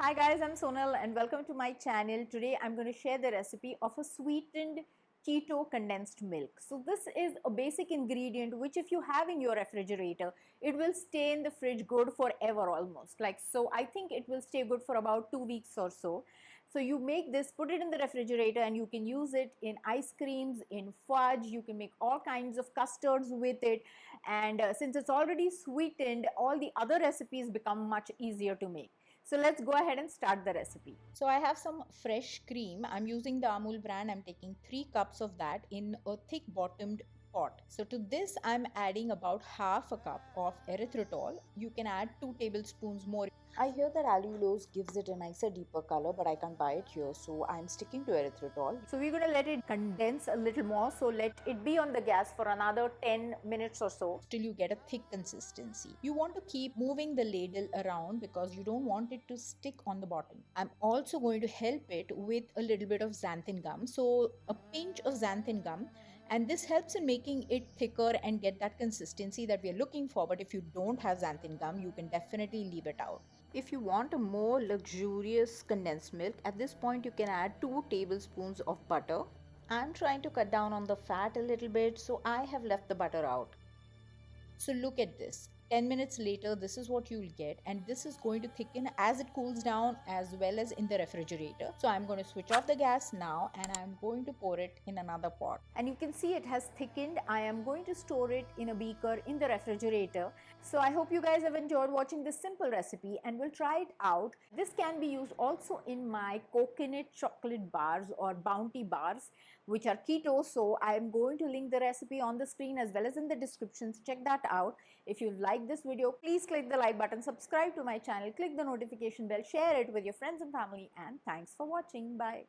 Hi guys, I'm Sonal and welcome to my channel. Today I'm going to share the recipe of a sweetened keto condensed milk. So this is a basic ingredient which if you have in your refrigerator, it will stay in the fridge good forever almost. So I think it will stay good for about 2 weeks or so. So you make this, put it in the refrigerator and you can use it in ice creams, in fudge, you can make all kinds of custards with it. And since it's already sweetened, all the other recipes become much easier to make. So let's go ahead and start the recipe. So I have some fresh cream. I'm using the Amul brand. I'm taking 3 cups of that in a thick bottomed pot. So to this I'm adding about half a cup of erythritol. You can add 2 tablespoons more. I hear that allulose gives it a nicer deeper color, but I can't buy it here, so I'm sticking to erythritol. So we're going to let it condense a little more, so let it be on the gas for another 10 minutes or so till you get a thick consistency. You want to keep moving the ladle around because you don't want it to stick on the bottom. I'm also going to help it with a little bit of xanthan gum, so a pinch of xanthan gum, and this helps in making it thicker and get that consistency that we are looking for. But if you don't have xanthan gum, you can definitely leave it out. If you want a more luxurious condensed milk, at this point you can add 2 tablespoons of butter. I'm trying to cut down on the fat a little bit, so I have left the butter out. So look at this. 10 minutes later, this is what you'll get, and this is going to thicken as it cools down as well as in the refrigerator. So I'm going to switch off the gas now and I'm going to pour it in another pot. And you can see it has thickened. I am going to store it in a beaker in the refrigerator. So I hope you guys have enjoyed watching this simple recipe and will try it out. This can be used also in my coconut chocolate bars or bounty bars, which are keto. So I am going to link the recipe on the screen as well as in the description. So check that out. If you like this video, please click the like button, subscribe to my channel, click the notification bell, share it with your friends and family, and thanks for watching. Bye.